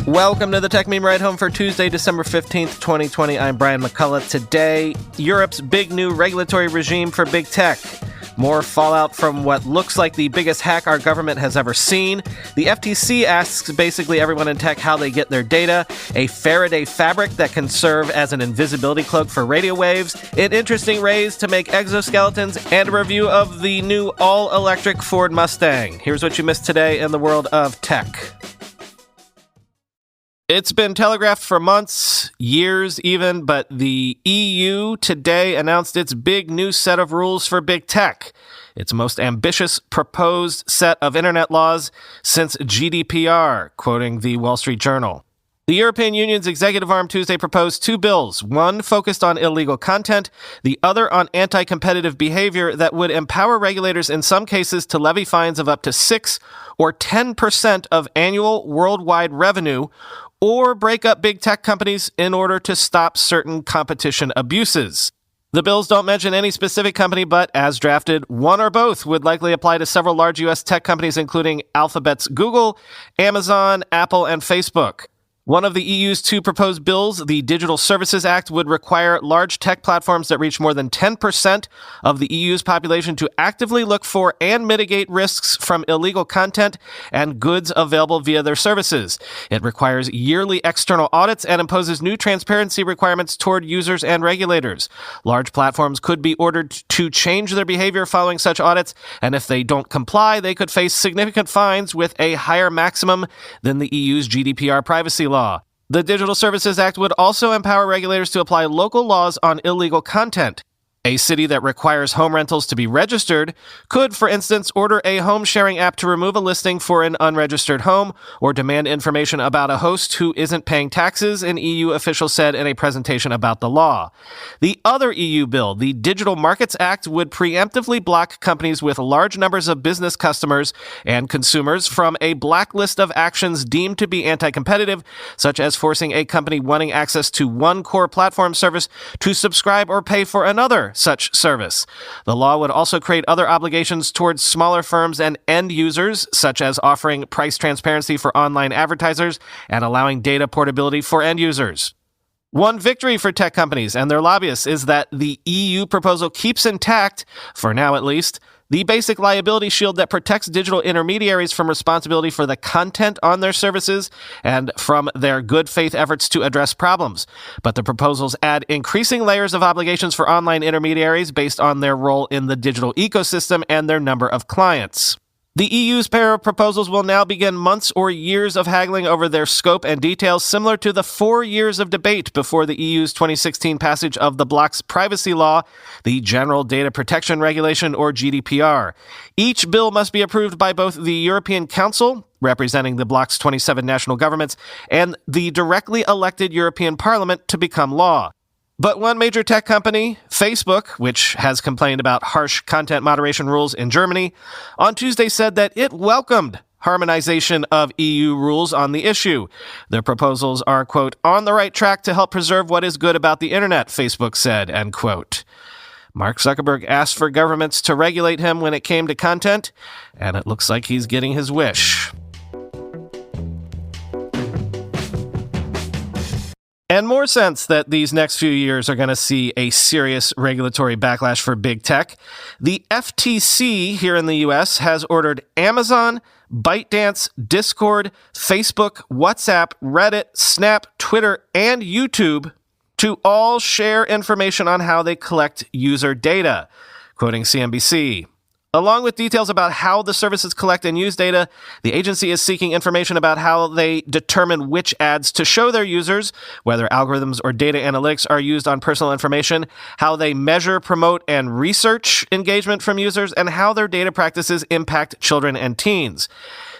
Welcome to the Tech Meme Ride Home for Tuesday, December 15th, 2020. I'm Brian McCullough. Today, Europe's big new regulatory regime for big tech. More fallout from what looks like the biggest hack our government has ever seen. The FTC asks basically everyone in tech how they get their data. A Faraday fabric that can serve as an invisibility cloak for radio waves. An interesting raise to make exoskeletons. And a review of the new all-electric Ford Mustang. Here's what you missed today in the world of tech. It's been telegraphed for months, years even, but the EU today announced its big new set of rules for big tech. Its most ambitious proposed set of internet laws since GDPR, quoting the Wall Street Journal. The European Union's executive arm Tuesday proposed two bills, one focused on illegal content, the other on anti-competitive behavior that would empower regulators in some cases to levy fines of up to 6 or 10% of annual worldwide revenue, or break up big tech companies in order to stop certain competition abuses. The bills don't mention any specific company, but as drafted, one or both would likely apply to several large U.S. tech companies, including Alphabet's Google, Amazon, Apple, and Facebook. One of the EU's two proposed bills, the Digital Services Act, would require large tech platforms that reach more than 10% of the EU's population to actively look for and mitigate risks from illegal content and goods available via their services. It requires yearly external audits and imposes new transparency requirements toward users and regulators. Large platforms could be ordered to change their behavior following such audits, and if they don't comply, they could face significant fines with a higher maximum than the EU's GDPR privacy law. The Digital Services Act would also empower regulators to apply local laws on illegal content. A city that requires home rentals to be registered could, for instance, order a home-sharing app to remove a listing for an unregistered home or demand information about a host who isn't paying taxes, an EU official said in a presentation about the law. The other EU bill, the Digital Markets Act, would preemptively block companies with large numbers of business customers and consumers from a blacklist of actions deemed to be anti-competitive, such as forcing a company wanting access to one core platform service to subscribe or pay for another such service. The law would also create other obligations towards smaller firms and end users, such as offering price transparency for online advertisers and allowing data portability for end users. One victory for tech companies and their lobbyists is that the EU proposal keeps intact, for now at least, the basic liability shield that protects digital intermediaries from responsibility for the content on their services and from their good faith efforts to address problems. But the proposals add increasing layers of obligations for online intermediaries based on their role in the digital ecosystem and their number of clients. The EU's pair of proposals will now begin months or years of haggling over their scope and details, similar to the 4 years of debate before the EU's 2016 passage of the bloc's privacy law, the General Data Protection Regulation, or GDPR. Each bill must be approved by both the European Council, representing the bloc's 27 national governments, and the directly elected European Parliament to become law. But one major tech company, Facebook, which has complained about harsh content moderation rules in Germany, on Tuesday said that it welcomed harmonization of EU rules on the issue. The proposals are, quote, on the right track to help preserve what is good about the internet, Facebook said, end quote. Mark Zuckerberg asked for governments to regulate him when it came to content, and it looks like he's getting his wish. And more sense that these next few years are going to see a serious regulatory backlash for big tech. The FTC here in the U.S. has ordered Amazon, ByteDance, Discord, Facebook, WhatsApp, Reddit, Snap, Twitter, and YouTube to all share information on how they collect user data, quoting CNBC. Along with details about how the services collect and use data, the agency is seeking information about how they determine which ads to show their users, whether algorithms or data analytics are used on personal information, how they measure, promote, and research engagement from users, and how their data practices impact children and teens.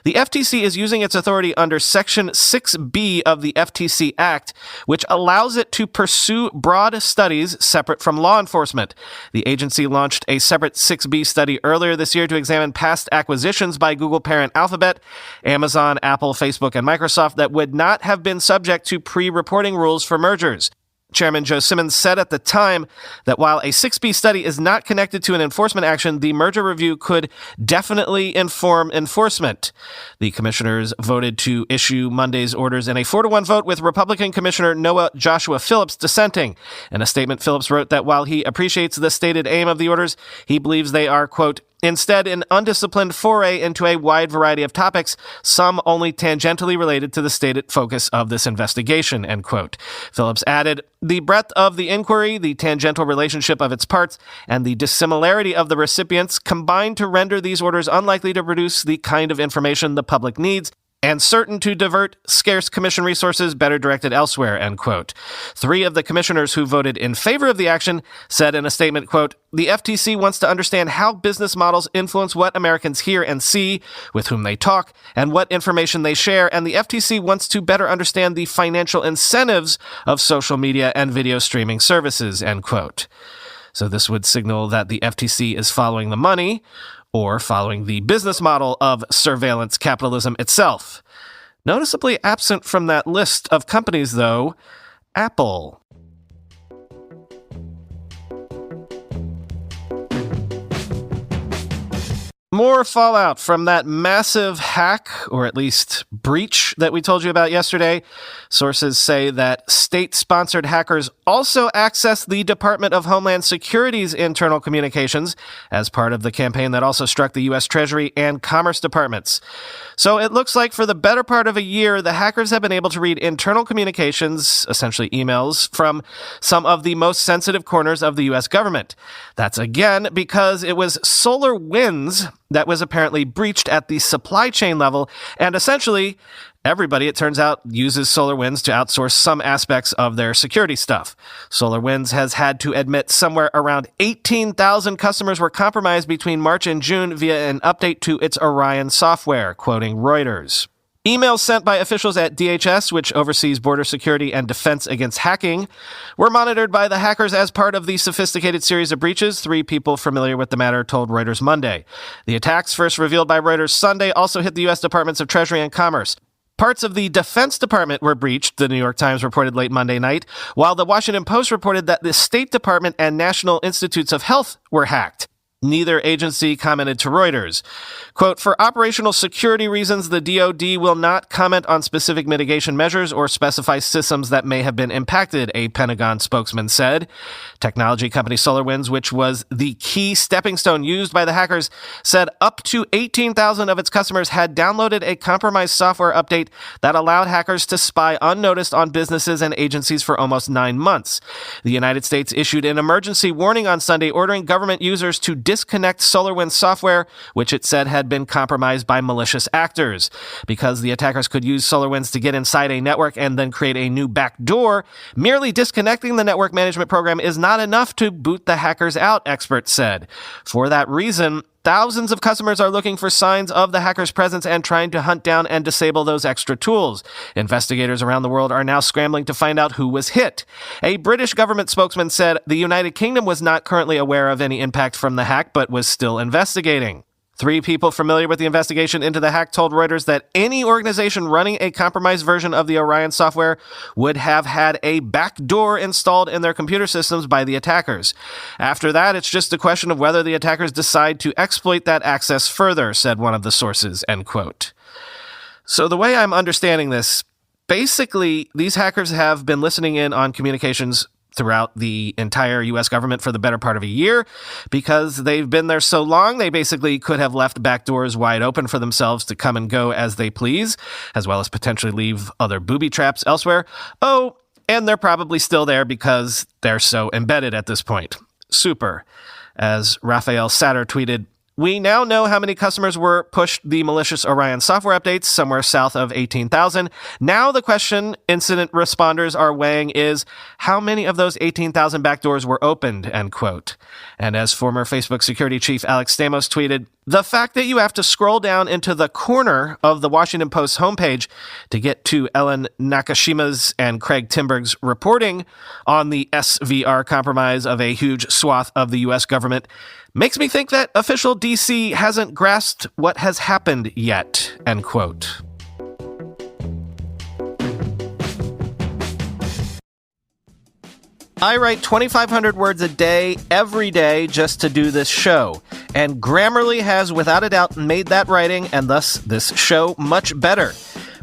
The FTC is using its authority under Section 6B of the FTC Act, which allows it to pursue broad studies separate from law enforcement. The agency launched a separate 6B study earlier this year to examine past acquisitions by Google parent Alphabet, Amazon, Apple, Facebook, and Microsoft that would not have been subject to pre-reporting rules for mergers. Chairman Joe Simmons said at the time that while a 6B study is not connected to an enforcement action, the merger review could definitely inform enforcement. The commissioners voted to issue Monday's orders in a 4-1 vote, with Republican Commissioner Noah Joshua Phillips dissenting. In a statement, Phillips wrote that while he appreciates the stated aim of the orders, he believes they are, quote, instead an undisciplined foray into a wide variety of topics, some only tangentially related to the stated focus of this investigation, end quote. Phillips added, the breadth of the inquiry, the tangential relationship of its parts, and the dissimilarity of the recipients combine to render these orders unlikely to produce the kind of information the public needs and certain to divert scarce commission resources better directed elsewhere, end quote. 3 of the commissioners who voted in favor of the action said in a statement, quote, the FTC wants to understand how business models influence what Americans hear and see, with whom they talk, and what information they share, and the FTC wants to better understand the financial incentives of social media and video streaming services, end quote. So this would signal that the FTC is following the money, or following the business model of surveillance capitalism itself. Noticeably absent from that list of companies, though, Apple. More fallout from that massive hack, or at least breach, that we told you about yesterday. Sources say that state-sponsored hackers also accessed the Department of Homeland Security's internal communications as part of the campaign that also struck the U.S. Treasury and Commerce Departments. So it looks like for the better part of a year, the hackers have been able to read internal communications, essentially emails, from some of the most sensitive corners of the U.S. government. That's again because it was SolarWinds that was apparently breached at the supply chain level, and essentially everybody, it turns out, uses SolarWinds to outsource some aspects of their security stuff. SolarWinds has had to admit somewhere around 18,000 customers were compromised between March and June via an update to its Orion software, quoting Reuters. Emails sent by officials at DHS, which oversees border security and defense against hacking, were monitored by the hackers as part of the sophisticated series of breaches, 3 people familiar with the matter told Reuters Monday. The attacks, first revealed by Reuters Sunday, also hit the U.S. Departments of Treasury and Commerce. Parts of the Defense Department were breached, the New York Times reported late Monday night, while the Washington Post reported that the State Department and National Institutes of Health were hacked. Neither agency commented to Reuters. Quote, for operational security reasons, the DoD will not comment on specific mitigation measures or specify systems that may have been impacted, a Pentagon spokesman said. Technology company SolarWinds, which was the key stepping stone used by the hackers, said up to 18,000 of its customers had downloaded a compromised software update that allowed hackers to spy unnoticed on businesses and agencies for almost 9 months. The United States issued an emergency warning on Sunday ordering government users to disconnect SolarWinds software, which it said had been compromised by malicious actors. Because the attackers could use SolarWinds to get inside a network and then create a new backdoor, merely disconnecting the network management program is not enough to boot the hackers out, experts said. For that reason, thousands of customers are looking for signs of the hacker's presence and trying to hunt down and disable those extra tools. Investigators around the world are now scrambling to find out who was hit. A British government spokesman said the United Kingdom was not currently aware of any impact from the hack, but was still investigating. 3 people familiar with the investigation into the hack told Reuters that any organization running a compromised version of the Orion software would have had a backdoor installed in their computer systems by the attackers. After that, it's just a question of whether the attackers decide to exploit that access further, said one of the sources, end quote. So the way I'm understanding this, basically, these hackers have been listening in on communications throughout the entire U.S. government for the better part of a year. Because they've been there so long, they basically could have left back doors wide open for themselves to come and go as they please, as well as potentially leave other booby traps elsewhere. Oh, and they're probably still there because they're so embedded at this point. Super. As Raphael Satter tweeted, we now know how many customers were pushed the malicious Orion software updates, somewhere south of 18,000. Now the question incident responders are weighing is, how many of those 18,000 backdoors were opened, end quote. And as former Facebook security chief Alex Stamos tweeted, the fact that you have to scroll down into the corner of the Washington Post homepage to get to Ellen Nakashima's and Craig Timberg's reporting on the SVR compromise of a huge swath of the U.S. government makes me think that official DC hasn't grasped what has happened yet, end quote. I write 2,500 words a day, every day, just to do this show. And Grammarly has, without a doubt, made that writing, and thus this show, much better.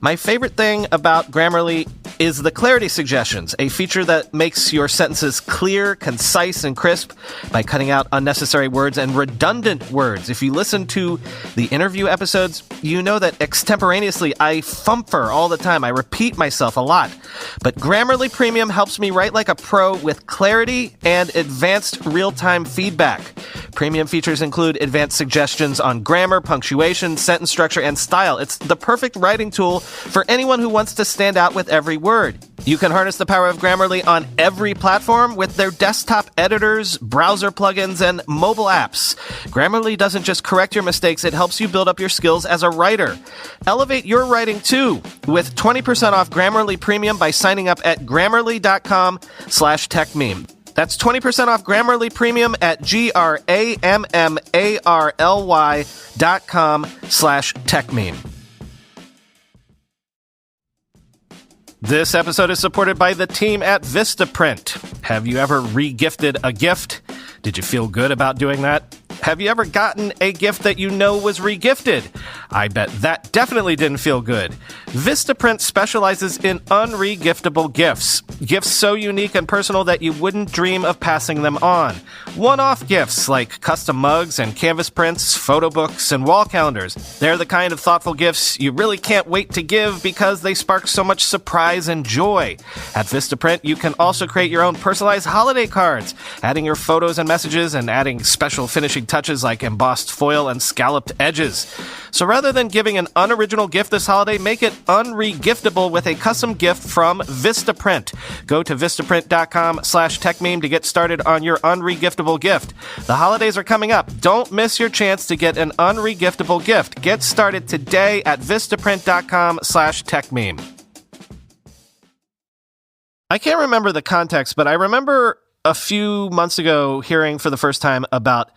My favorite thing about Grammarly is the clarity suggestions, a feature that makes your sentences clear, concise, and crisp by cutting out unnecessary words and redundant words. If you listen to the interview episodes, you know that extemporaneously I fumfer all the time. I repeat myself a lot. But Grammarly Premium helps me write like a pro with clarity and advanced real-time feedback. Premium features include advanced suggestions on grammar, punctuation, sentence structure, and style. It's the perfect writing tool for anyone who wants to stand out with every word. You can harness the power of Grammarly on every platform with their desktop editors, browser plugins, and mobile apps. Grammarly doesn't just correct your mistakes, it helps you build up your skills as a writer. Elevate your writing too with 20% off Grammarly Premium by signing up at Grammarly.com/techmeme. That's 20% off Grammarly Premium at Grammarly.com/techmeme. This episode is supported by the team at Vistaprint. Have you ever re-gifted a gift? Did you feel good about doing that? Have you ever gotten a gift that you know was re-gifted? I bet that definitely didn't feel good. Vistaprint specializes in unre-giftable gifts. Gifts so unique and personal that you wouldn't dream of passing them on. One-off gifts like custom mugs and canvas prints, photo books, and wall calendars. They're the kind of thoughtful gifts you really can't wait to give because they spark so much surprise and joy. At Vistaprint, you can also create your own personalized holiday cards, adding your photos and messages and adding special finishing touches like embossed foil and scalloped edges. So rather than giving an unoriginal gift this holiday, make it unre-giftable with a custom gift from Vistaprint. Go to Vistaprint.com/techmeme to get started on your unre-giftable gift. The holidays are coming up. Don't miss your chance to get an unre-giftable gift. Get started today at Vistaprint.com/techmeme. I can't remember the context, but I remember a few months ago hearing for the first time about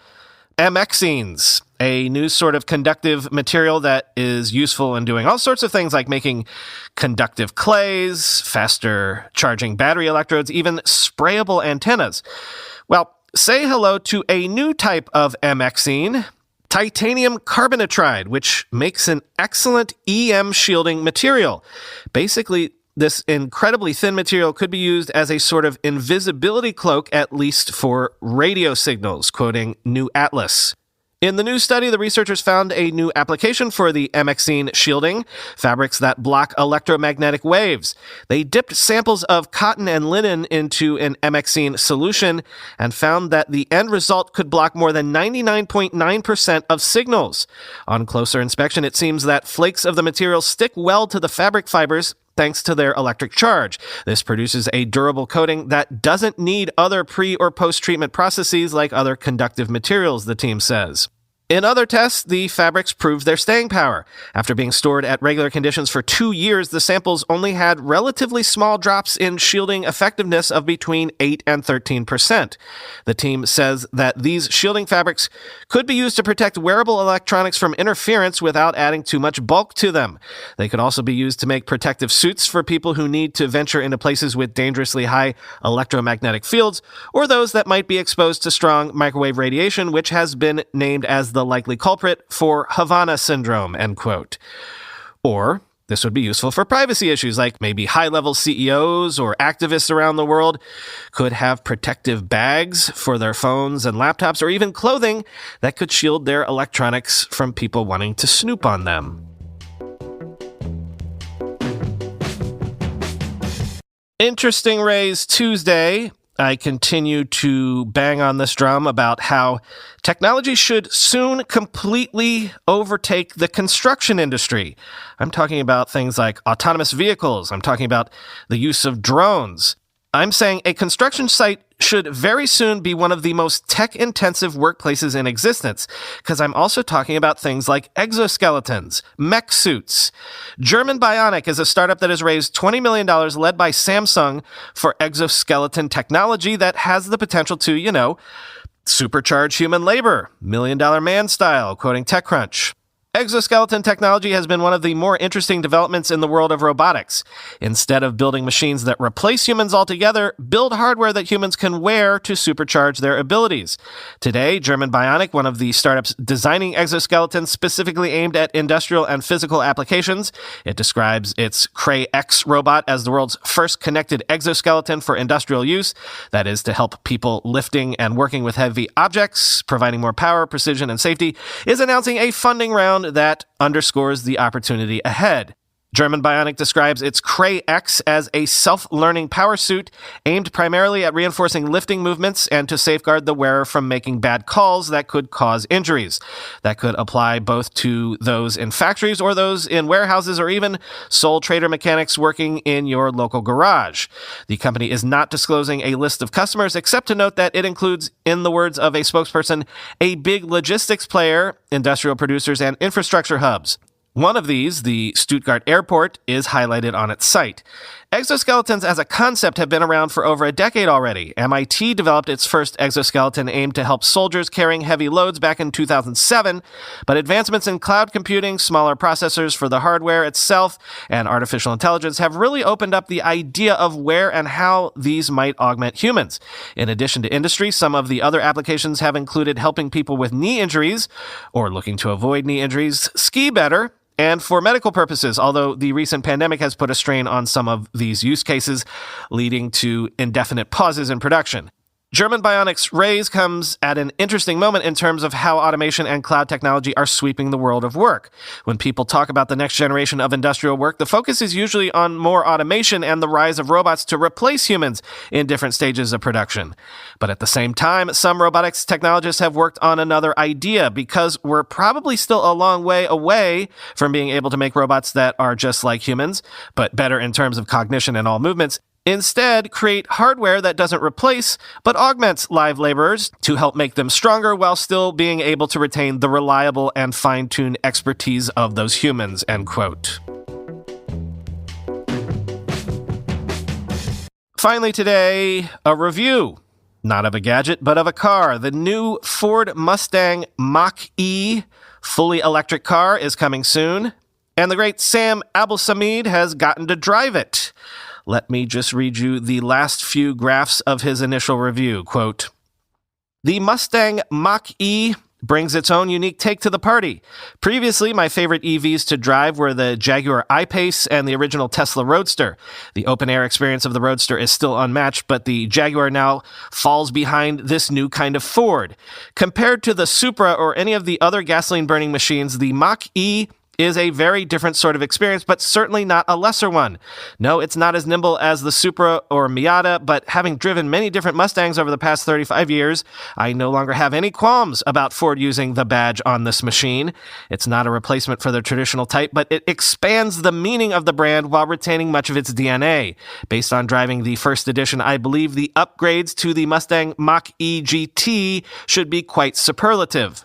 MXenes, a new sort of conductive material that is useful in doing all sorts of things like making conductive clays, faster charging battery electrodes, even sprayable antennas. Well, say hello to a new type of MXene, titanium carbonitride, which makes an excellent EM shielding material. Basically, this incredibly thin material could be used as a sort of invisibility cloak, at least for radio signals, quoting New Atlas. In the new study, the researchers found a new application for the MXene shielding, fabrics that block electromagnetic waves. They dipped samples of cotton and linen into an MXene solution and found that the end result could block more than 99.9% of signals. On closer inspection, it seems that flakes of the material stick well to the fabric fibers thanks to their electric charge. This produces a durable coating that doesn't need other pre- or post-treatment processes like other conductive materials, the team says. In other tests, the fabrics proved their staying power. After being stored at regular conditions for 2 years, the samples only had relatively small drops in shielding effectiveness of between 8 and 13%. The team says that these shielding fabrics could be used to protect wearable electronics from interference without adding too much bulk to them. They could also be used to make protective suits for people who need to venture into places with dangerously high electromagnetic fields, or those that might be exposed to strong microwave radiation, which has been named as the likely culprit for Havana syndrome, end quote. Or this would be useful for privacy issues, like maybe high-level CEOs or activists around the world could have protective bags for their phones and laptops, or even clothing that could shield their electronics from people wanting to snoop on them. Interesting Rays Tuesday. I continue to bang on this drum about how technology should soon completely overtake the construction industry. I'm talking about things like autonomous vehicles. I'm talking about the use of drones. I'm saying a construction site should very soon be one of the most tech-intensive workplaces in existence, because I'm also talking about things like exoskeletons, mech suits. German Bionic is a startup that has raised $20 million led by Samsung for exoskeleton technology that has the potential to, supercharge human labor, $1 Million Man style, quoting TechCrunch. Exoskeleton technology has been one of the more interesting developments in the world of robotics. Instead of building machines that replace humans altogether, build hardware that humans can wear to supercharge their abilities. Today, German Bionic, one of the startups designing exoskeletons specifically aimed at industrial and physical applications, it describes its Cray X robot as the world's first connected exoskeleton for industrial use, that is, to help people lifting and working with heavy objects, providing more power, precision, and safety, is announcing a funding round that underscores the opportunity ahead. German Bionic describes its Cray X as a self-learning power suit aimed primarily at reinforcing lifting movements and to safeguard the wearer from making bad calls that could cause injuries. That could apply both to those in factories or those in warehouses or even sole trader mechanics working in your local garage. The company is not disclosing a list of customers except to note that it includes, in the words of a spokesperson, a big logistics player, industrial producers, and infrastructure hubs. One of these, the Stuttgart Airport, is highlighted on its site. Exoskeletons as a concept have been around for over a decade already. MIT developed its first exoskeleton aimed to help soldiers carrying heavy loads back in 2007, but advancements in cloud computing, smaller processors for the hardware itself, and artificial intelligence have really opened up the idea of where and how these might augment humans. In addition to industry, some of the other applications have included helping people with knee injuries, or looking to avoid knee injuries, ski better, and for medical purposes, although the recent pandemic has put a strain on some of these use cases, leading to indefinite pauses in production. German Bionic's raise comes at an interesting moment in terms of how automation and cloud technology are sweeping the world of work. When people talk about the next generation of industrial work, the focus is usually on more automation and the rise of robots to replace humans in different stages of production. But at the same time, some robotics technologists have worked on another idea, because we're probably still a long way away from being able to make robots that are just like humans, but better in terms of cognition and all movements. Instead, create hardware that doesn't replace, but augments live laborers to help make them stronger while still being able to retain the reliable and fine-tuned expertise of those humans, end quote. Finally today, a review. Not of a gadget, but of a car. The new Ford Mustang Mach E fully electric car is coming soon, and the great Sam Abuelsamid has gotten to drive it. Let me just read you the last few graphs of his initial review. Quote, "The Mustang Mach E brings its own unique take to the party. Previously, my favorite EVs to drive were the Jaguar I-Pace and the original Tesla Roadster. The open-air experience of the Roadster is still unmatched, but the Jaguar now falls behind this new kind of Ford. Compared to the Supra or any of the other gasoline-burning machines, the Mach E is a very different sort of experience, but certainly not a lesser one. No, it's not as nimble as the Supra or Miata, but having driven many different Mustangs over the past 35 years, I no longer have any qualms about Ford using the badge on this machine. It's not a replacement for the traditional type, but it expands the meaning of the brand while retaining much of its DNA. Based on driving the first edition, I believe the upgrades to the Mustang Mach-E GT should be quite superlative.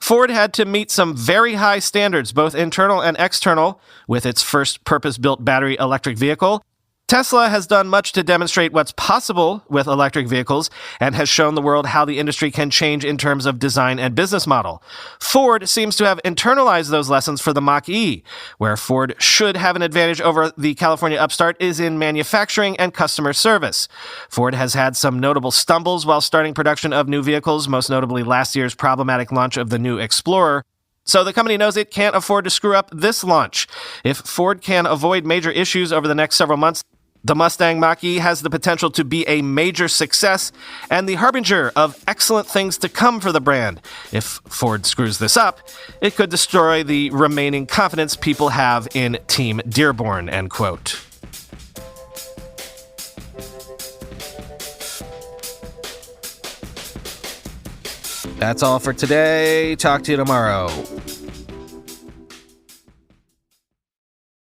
Ford had to meet some very high standards, both internal and external, with its first purpose-built battery electric vehicle. Tesla has done much to demonstrate what's possible with electric vehicles and has shown the world how the industry can change in terms of design and business model. Ford seems to have internalized those lessons for the Mach-E. Where Ford should have an advantage over the California upstart is in manufacturing and customer service. Ford has had some notable stumbles while starting production of new vehicles, most notably last year's problematic launch of the new Explorer. So the company knows it can't afford to screw up this launch. If Ford can avoid major issues over the next several months, the Mustang Mach-E has the potential to be a major success and the harbinger of excellent things to come for the brand. If Ford screws this up, it could destroy the remaining confidence people have in Team Dearborn, end quote. That's all for today. Talk to you tomorrow.